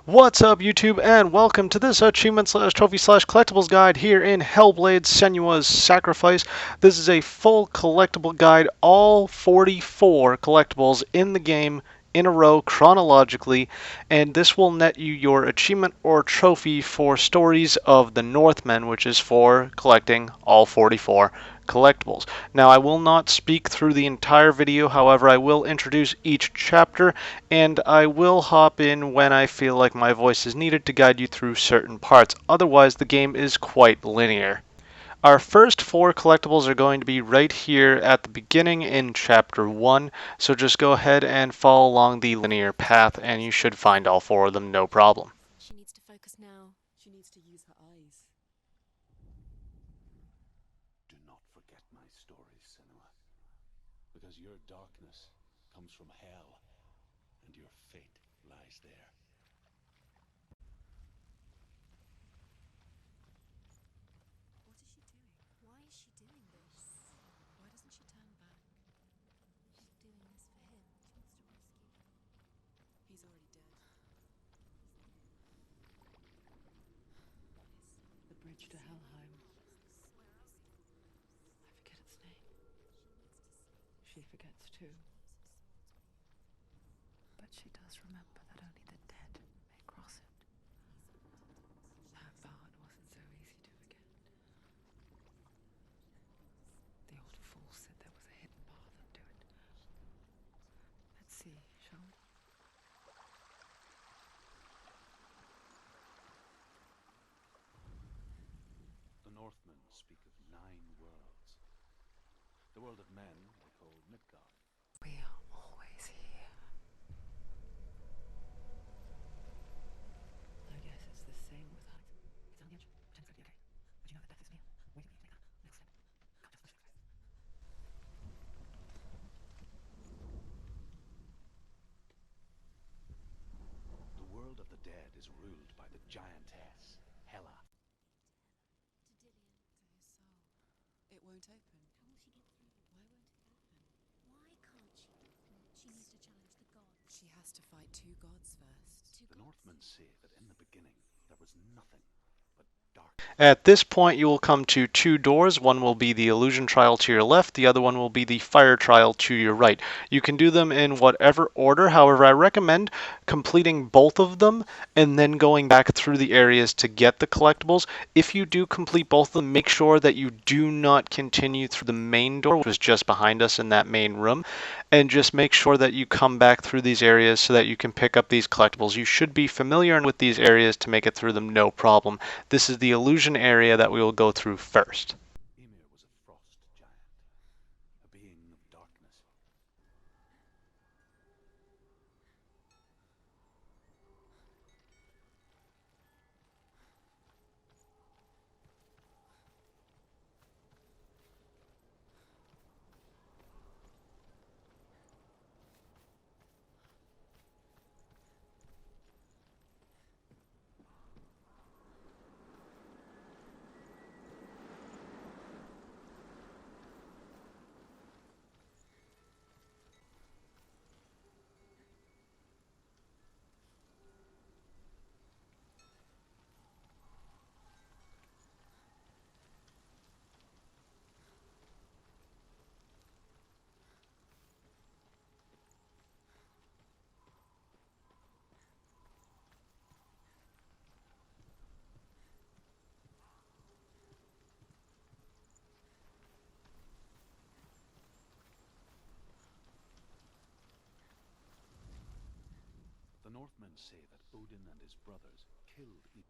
What's up, YouTube, and welcome to this achievement slash trophy slash collectibles guide here in Hellblade Senua's Sacrifice. This is a full collectible guide, all 44 collectibles in the game in a row chronologically, and this will net you your achievement or trophy for Stories of the Northmen, which is for collecting all 44 collectibles. Now, I will not speak through the entire video, however, I will introduce each chapter, and I will hop in when I feel like my voice is needed to guide you through certain parts. Otherwise, the game is quite linear. Our first four collectibles are going to be right here at the beginning in Chapter 1, so just go ahead and follow along the linear path, and you should find all four of them no problem. She needs to focus now. She needs to use her eyes. Do not forget my stories, Senua, because your darkness comes from hell, and your fate lies there. What is she doing? Why is she doing this? Why doesn't she turn back? She's doing this for him. She wants to rescue him. He's already dead. The bridge to Helheim. I forget its name. She forgets too. But she does remember that only the dead may cross it. That bard wasn't so easy to forget. The old fool said there was a hidden path up to it. Let's see, shall we? The Northmen speak of 9 worlds. The world of men they call Midgard. We are always here. I guess it's the same with us. It's on the edge. Pretend it's going to be okay. But you know that death is near. Waiting for you to make that next step. Can't just lose faith. The world of the dead is ruled by the giantess, Hela. To Dillian. To his soul. It won't open. How will she get through? Why won't it open? Why can't she open? She needs to challenge the gods. She has to fight 2 gods first. Two The gods. Northmen say that in the beginning there was nothing but dark. At this point, you will come to 2 doors. One will be the illusion trial to your left, the other one will be the fire trial to your right. You can do them in whatever order, however, I recommend completing both of them and then going back through the areas to get the collectibles. If you do complete both of them, make sure that you do not continue through the main door, which was just behind us in that main room, and just make sure that you come back through these areas so that you can pick up these collectibles. You should be familiar with these areas to make it through them no problem. This is the illusion area that we will go through first. Ymir was a frost giant, a being of darkness. The Northmen say that Odin and his brothers killed Ymir.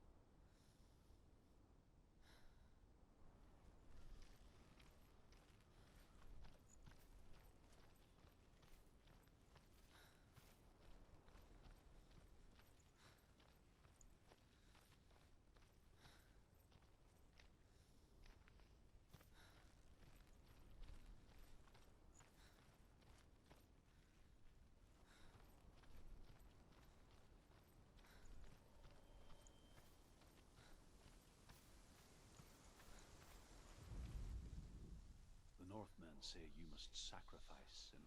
The Northmen say you must sacrifice in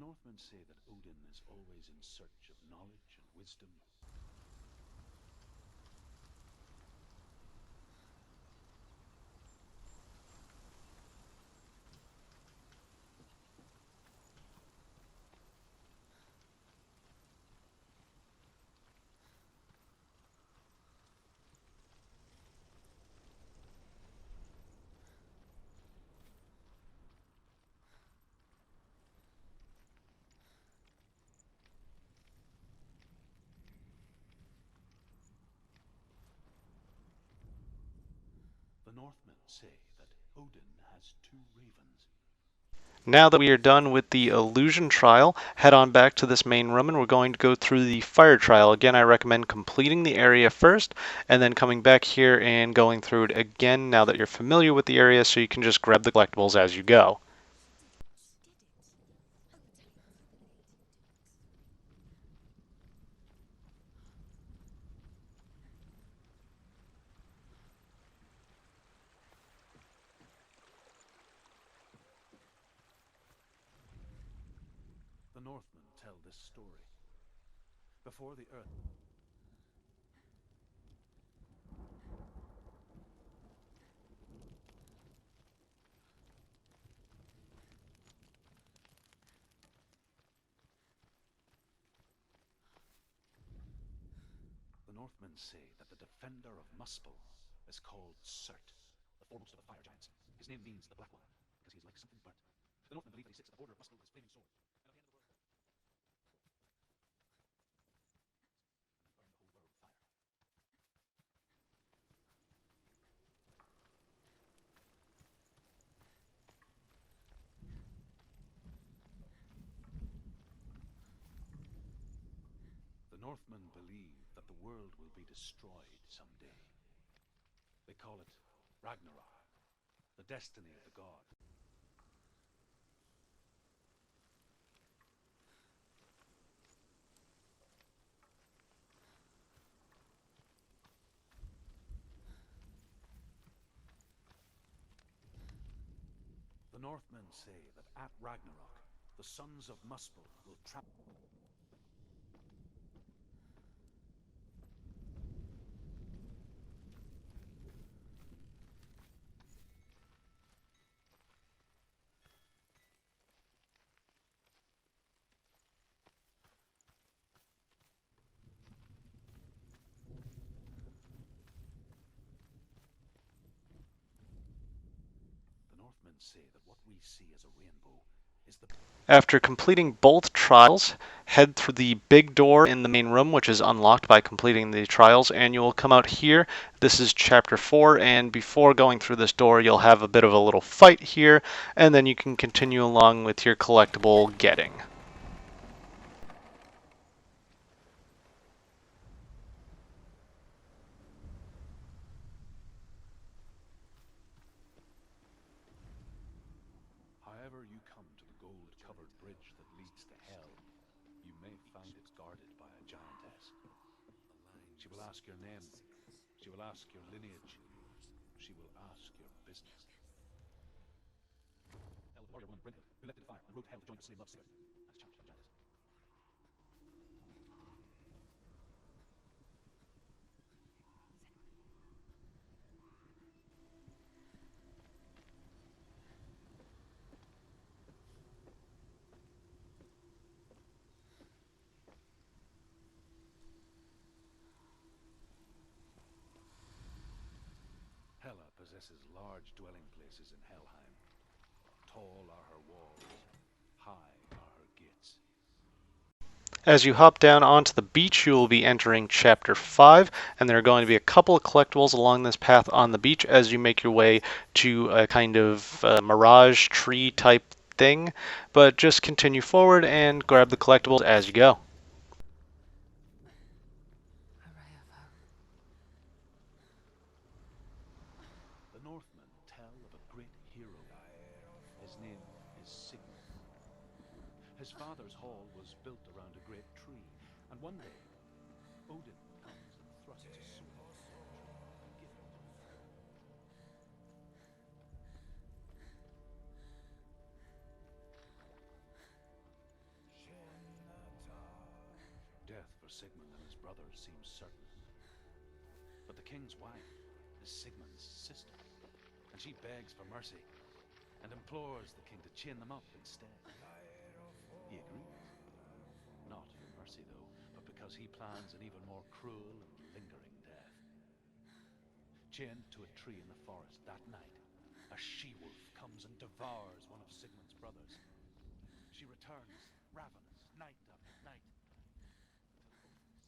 Northmen say that Odin is always in search of knowledge and wisdom. The Northmen say that Odin has two ravens. Now that we are done with the illusion trial, head on back to this main room and we're going to go through the fire trial. Again, I recommend completing the area first and then coming back here and going through it again now that you're familiar with the area so you can just grab the collectibles as you go. The Northmen tell this story. Before the earth... The Northmen say that the defender of Muspel is called Surt, the foremost of the fire giants. His name means the Black One, because he is like something burnt. The Northmen believe that he sits at the border of Muspel with his flaming sword, and at the end of the world, burn the whole world with fire. The Northmen believe that the world will be destroyed someday. They call it Ragnarok, the destiny of the god. The Northmen say that at Ragnarok, the sons of Muspel will trap... The Northmen say that what we see as a rainbow is the... After completing both trials, head through the big door in the main room, which is unlocked by completing the trials, and you will come out here. This is chapter 4, and before going through this door, you'll have a bit of a little fight here, and then you can continue along with your collectible getting. However you come to the gold-covered bridge that leads to Hell, you may find it guarded by a giantess. She will ask your name. She will ask your lineage. She will ask your business. Hell, the warrior woman Brynhild, who lifted fire and rode to Hell to join the slave love spirit, has challenged the giantess. Hela possesses large dwelling places in Helheim. Tall are her walls, high are her gates. As you hop down onto the beach, you will be entering Chapter 5, and there are going to be a couple of collectibles along this path on the beach as you make your way to a kind of mirage tree type thing. But just continue forward and grab the collectibles as you go. A ray of hope. The Northmen tell of a great hero. His name is Sigmund. His father's hall was built around a great tree, and one day, Odin comes and thrusts a sword through the tree, a gift to the father. seems certain. But the king's wife is Sigmund's sister, and she begs for mercy and implores the king to chain them up instead. He agrees. Not for mercy, though, but because he plans an even more cruel and lingering death. Chained to a tree in the forest that night, a she-wolf comes and devours one of Sigmund's brothers. She returns, ravenous, night after night, until only Sigmund.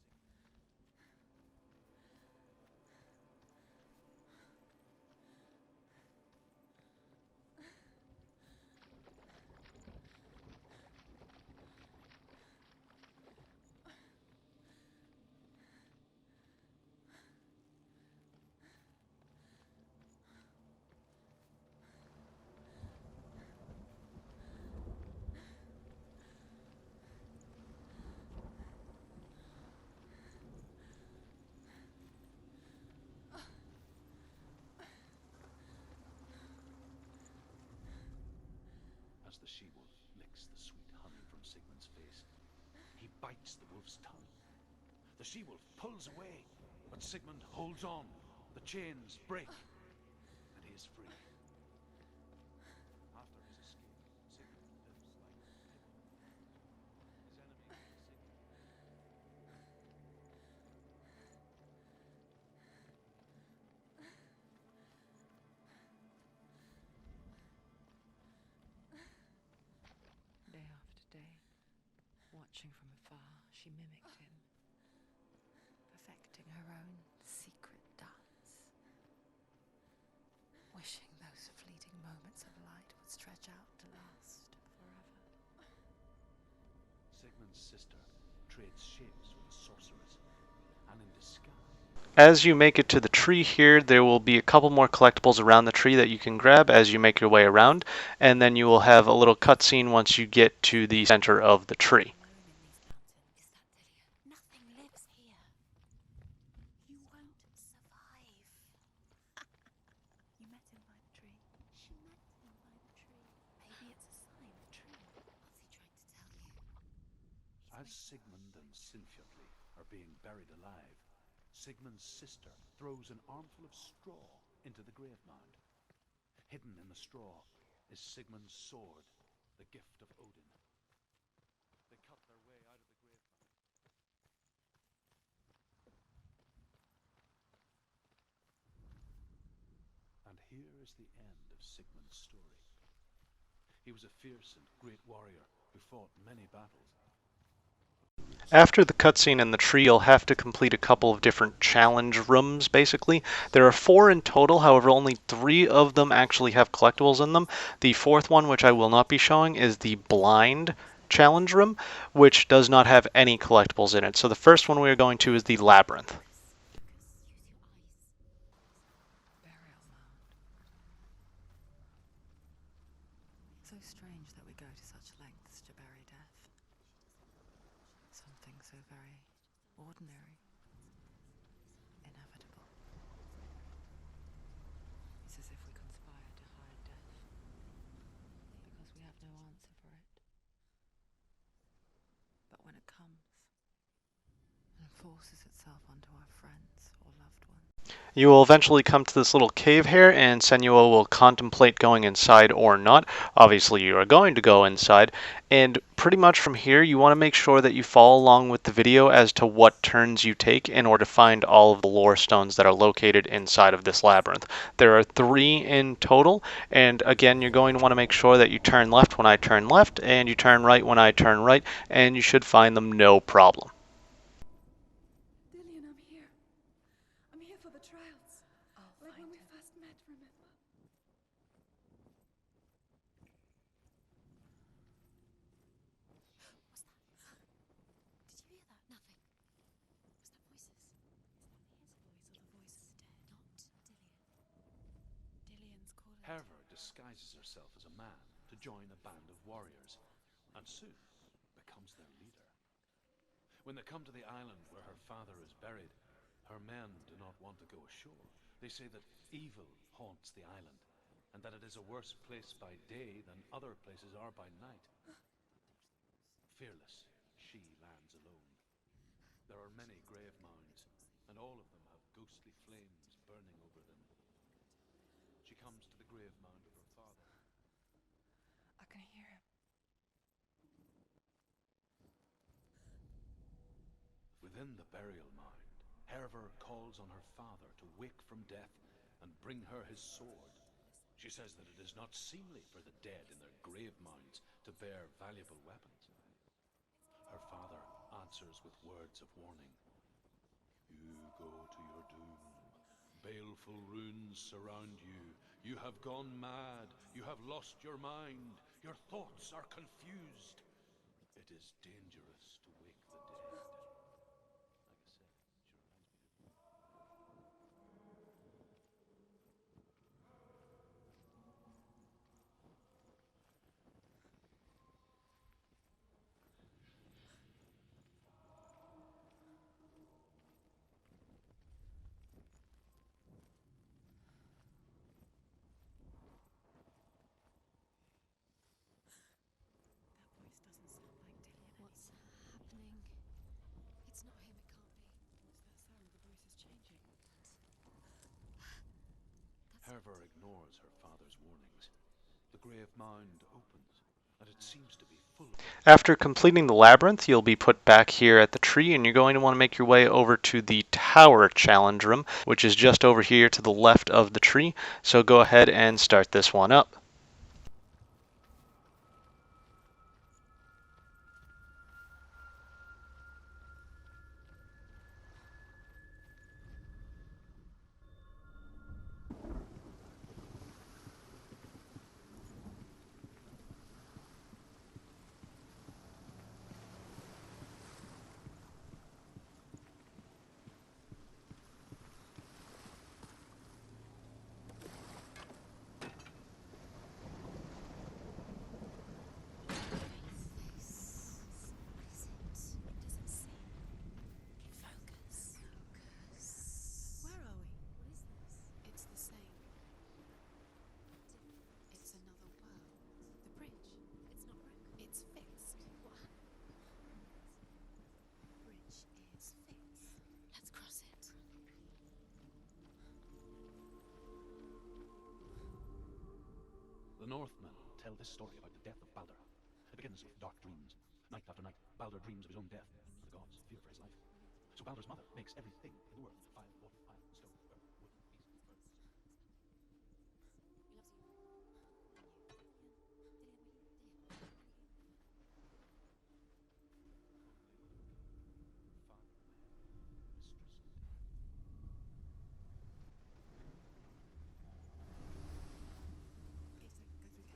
As the she-wolf licks the sweet honey from Sigmund's face, he bites the wolf's tongue. The she-wolf pulls away, but Sigmund holds on. The chains break, and he is free. After his escape, Sigmund lives like a his enemies Day after day, watching from afar, she mimicked him, perfecting her own secret dance, wishing those fleeting moments of light would stretch out to last forever. Sigmund's sister trades shapes with a sorceress, and in disguise. As you make it to the tree here, there will be a couple more collectibles around the tree that you can grab as you make your way around, and then you will have a little cutscene once you get to the center of the tree. Known in these mountains is that, Delia, nothing lives here. You won't survive. You met him by the tree. She met him by the tree. Maybe it's a sign, a tree. What's he trying to tell you? As Sigmund and Sinfjotli are being buried alive, Sigmund's sister throws an armful of straw into the grave mound. Hidden in the straw is Sigmund's sword, the gift of Odin. They cut their way out of the grave mound. And here is the end of Sigmund's story. He was a fierce and great warrior who fought many battles. After the cutscene in the tree, you'll have to complete a couple of different challenge rooms, basically. There are 4 in total, however, only 3 of them actually have collectibles in them. The 4th one, which I will not be showing, is the blind challenge room, which does not have any collectibles in it. So the first one we are going to is the Labyrinth. Burial mound. So strange that we go to such lengths to bury death. Something so very ordinary, inevitable. It's as if we conspire to hide death, because we have no answer for it. But when it comes and forces itself onto our friends or loved ones, You will eventually come to this little cave here, and Senua will contemplate going inside or not. Obviously, you are going to go inside, and pretty much from here, you want to make sure that you follow along with the video as to what turns you take in order to find all of the lore stones that are located inside of this labyrinth. There are 3 in total, and again, you're going to want to make sure that you turn left when I turn left, and you turn right when I turn right, and you should find them no problem. Dillian, I'm here. I'm here for the trials. I'll Like when find we him. first met, remember? What's that? Did you hear that? Nothing. Was that voices? Is that his voice or the voice of the dead? Not Dillian. Dillian's calling. Herver disguises herself as a man to join a band of warriors, and soon becomes their leader. When they come to the island where her father is buried, her men do not want to go ashore. They say that evil haunts the island, and that it is a worse place by day than other places are by night. Fearless, she lands alone. There are many grave mounds all of them have ghostly flames burning over them. She comes to the grave mound of her father. I can hear him. Within the burial mound, Herver calls on her father to wake from death and bring her his sword. She says that it is not seemly for the dead in their grave mounds to bear valuable weapons. Her father answers with words of warning. You go to your doom. Baleful runes surround you. You have gone mad. You have lost your mind. Your thoughts are confused. It is dangerous to wake the dead. Like I said, she reminds me of... That voice doesn't sound like Dillian What's anymore. happening? It's not him, it can't be. What's that sound? The voice is changing. Herver ignores her father's warnings. The grave mound opens, and it seems to be full of... After completing the labyrinth, you'll be put back here at the tree, and you're going to want to make your way over to the tower challenge room, which is just over here to the left of the tree. So go ahead and start this one up. Where are we? What is this? It's the same. It's another world. The bridge. It's not broken. It's fixed. What happened? The bridge is fixed. Let's cross it. The Northmen tell this story about the death of Baldur. It begins with dark dreams. Night after night, Baldur dreams of his own death, and the gods fear for his life. So Baldur's mother makes everything in the world: fire, water, stone, earth, wood, beast, bird. He loves you.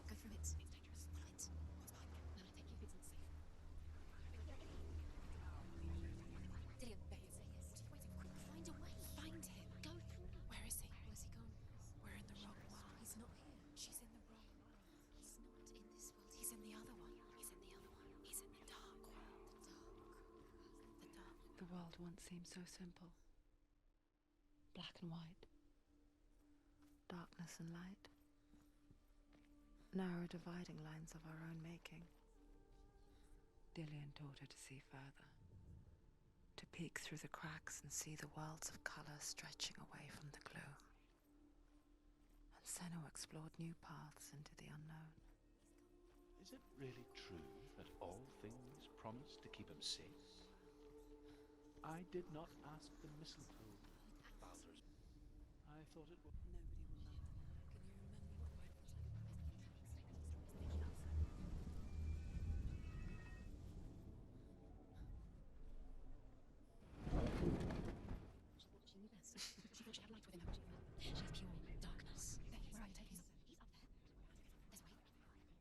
Go through it. It's dangerous. Follow it. What's behind it? No, take you. It's not safe. Dillian, better say yes. What are you waiting for? Find a way. Find him. Go through. Where is he? Where's he gone? We're in the wrong world. He's not here. She's in the wrong world. He's not in this world. He's in the other one. He's in the other one. He's in the dark world. The dark. The world once seemed so simple. Black and white. Darkness and light. Narrow dividing lines of our own making. Dillian taught her to see further. To peek through the cracks and see the worlds of colour stretching away from the gloom. And Senua explored new paths into the unknown. Is it really true that all things promise to keep him safe? I did not ask the mistletoe. Baldur's. I thought it was... Nobody will know. Can you remember what the word was? She knew best. She thought she had light within her. She has pure darkness. Where are you taking us? He's up there. There's a way.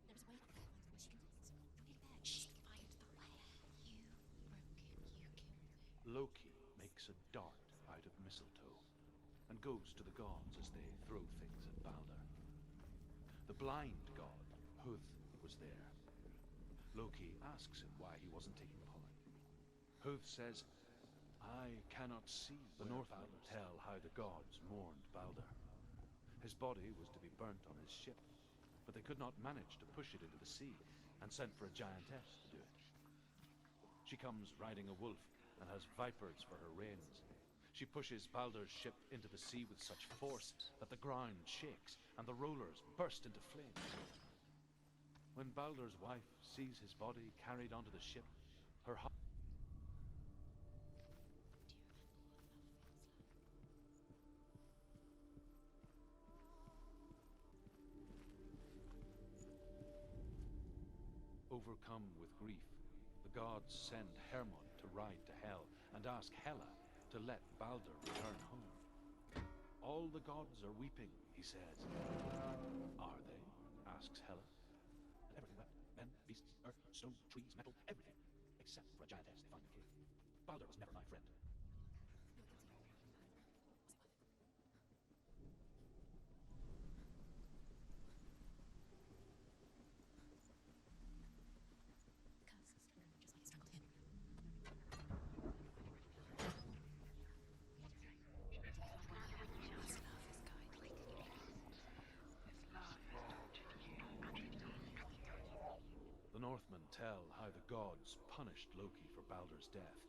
There is a way up there. She can do it. You're nearly there. She can find the way. You broke it. You killed it. Loki makes a dart out of mistletoe and goes to the gods as they throw things at Baldur. The blind god, Huth, was there. Loki asks him why he wasn't taking pollen. Huth says, I cannot see. The Northmen tell how the gods mourned Baldur. His body was to be burnt on his ship, but they could not manage to push it into the sea and sent for a giantess to do it. She comes riding a wolf and has vipers for her reins. She pushes Baldur's ship into the sea with such force that the ground shakes and the rollers burst into flames. When Baldur's wife sees his body carried onto the ship, her heart... Overcome with grief, the gods send Hermod to ride to Hell and ask Hela to let Baldur return home. All the gods are weeping, he says. Are they? Asks Hela. And everything wept. Men, beasts, earth, stone, trees, metal, everything. Except for a giantess they find in the cave. Baldur was never my friend. The Northmen tell how the gods punished Loki for Baldur's death.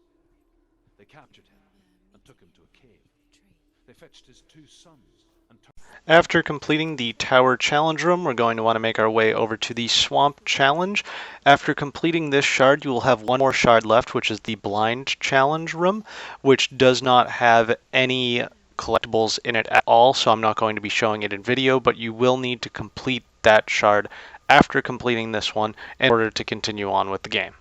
They captured him and took him to a cave. They fetched his 2 sons and After completing the Tower Challenge Room, we're going to want to make our way over to the Swamp Challenge. After completing this shard, you will have one more shard left, which is the Blind Challenge Room, which does not have any collectibles in it at all, so I'm not going to be showing it in video, but you will need to complete that shard after completing this one in order to continue on with the game.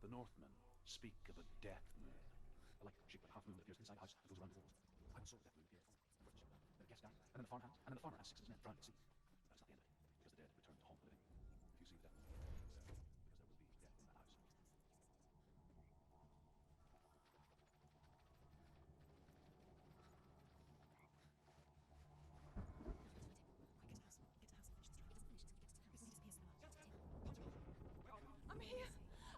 The Northmen speak of a death moon, a light shaped like a half moon that appears inside a house and goes around the walls. I once saw the death moon appear on the ship. Then it gets down, and then the farmer has 6 of his men drowned at sea. But it's not the end of it, because the dead return to haunt the living. If you see the death moon, because there will be death in that house. I'm here!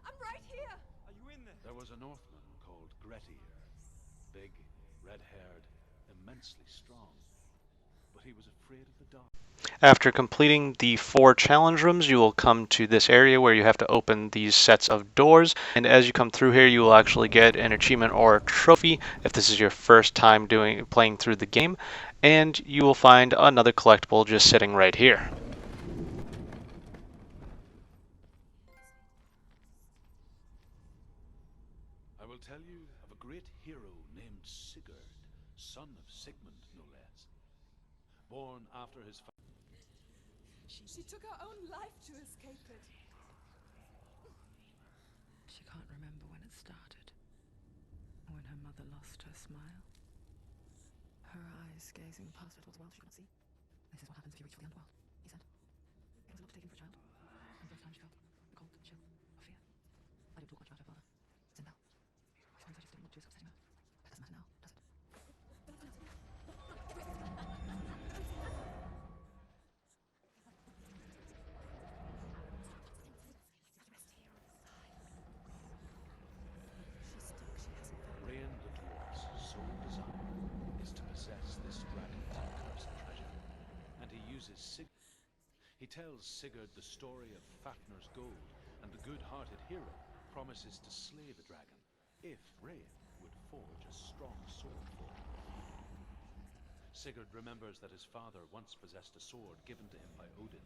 I'm right here! Are you in there? There was a Northman called Grettir, big, red-haired, immensely strong, but he was afraid of the dark. After completing the 4 challenge rooms, you will come to this area where you have to open these sets of doors, and as you come through here, you will actually get an achievement or a trophy if this is your first time playing through the game, and you will find another collectible just sitting right here. I will tell you of a great hero named Sigurd, son of Sigmund, no less. Born after his father. She took her own life to escape it. She can't remember when it started, or when her mother lost her smile. Her eyes gazing past her towards the world she could not see. This is what happens if you reach for the underworld, he said. It was a lot to take in for a child, and for the time she felt the cold chill of fear. I don't talk much about her father. It's in Bell. I suppose I just didn't want to risk upsetting her. That doesn't matter now, does it? Rain the dwarf's sole desire is to possess this dragon's accursed treasure, and he uses Sigurd. He tells Sigurd the story of Fafnir's gold, and the good-hearted hero promises to slay the dragon if Rain would forge a strong sword for him. Sigurd remembers that his father once possessed a sword given to him by Odin.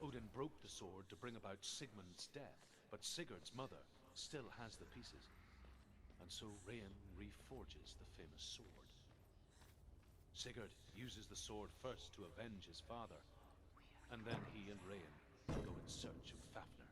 Odin broke the sword to bring about Sigmund's death, but Sigurd's mother still has the pieces. And so Rain reforges the famous sword. Sigurd uses the sword first to avenge his father, and then he and Rain go in search of Fafnir.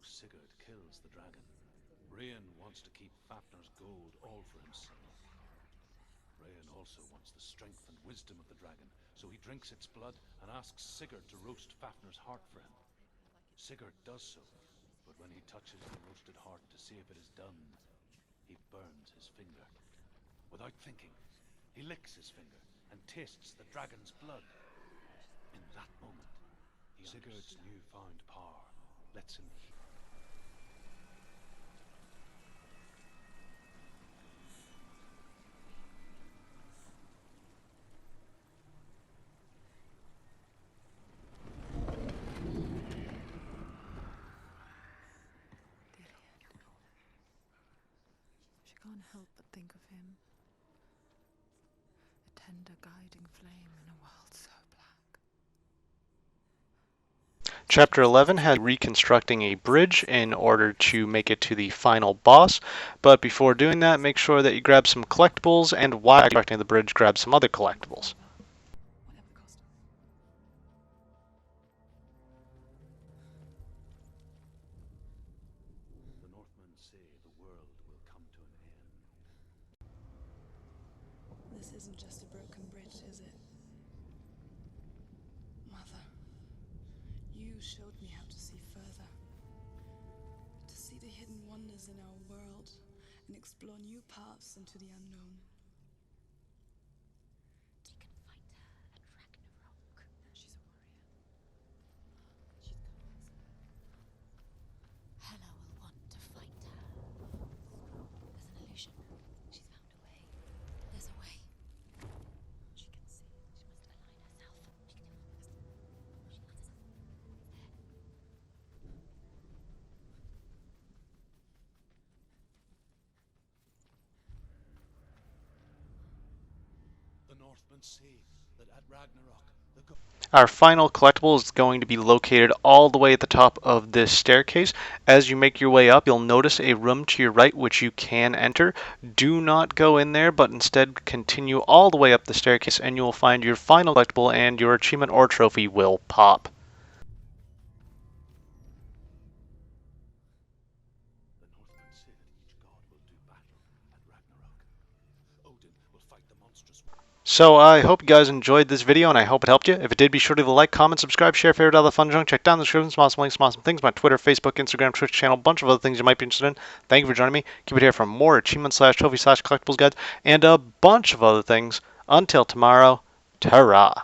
Sigurd kills the dragon, Rain wants to keep Fafnir's gold all for himself. Rain also wants the strength and wisdom of the dragon, so he drinks its blood and asks Sigurd to roast Fafnir's heart for him. Sigurd does so, but when he touches the roasted heart to see if it is done, he burns his finger. Without thinking, he licks his finger and tastes the dragon's blood. In that moment, Sigurd's newfound power lets him heal. She can't help but think of him. A tender guiding flame in a world so black. Chapter 11 has reconstructing a bridge in order to make it to the final boss, but before doing that, make sure that you grab some collectibles, and while constructing the bridge, grab some other collectibles. Whatever the cost. The Northmen say the world will come to an end. This isn't just a broken bridge, is it? Mother, you showed me how to see further. To see the hidden wonders in our world and explore new paths into the unknown. We can fight her at Ragnarok. She's a warrior. She's got us. Hela will want to fight her. There's an illusion. She's found a way. There's a way. She can see. She must align herself. She can do all this. She finds herself. There. The Northmen say that at Ragnarok, the Our final collectible is going to be located all the way at the top of this staircase. As you make your way up, you'll notice a room to your right which you can enter. Do not go in there, but instead continue all the way up the staircase and you will find your final collectible and your achievement or trophy will pop. The Northmen say that each god will do battle at Ragnarok. Odin will fight the monstrous. So I hope you guys enjoyed this video and I hope it helped you. If it did, be sure to leave a like, comment, subscribe, share, favorite, all the fun junk. Check down the description, some awesome links, some awesome things. My Twitter, Facebook, Instagram, Twitch channel, bunch of other things you might be interested in. Thank you for joining me. Keep it here for more achievement slash trophy slash collectibles guides and a bunch of other things. Until tomorrow, ta-ra.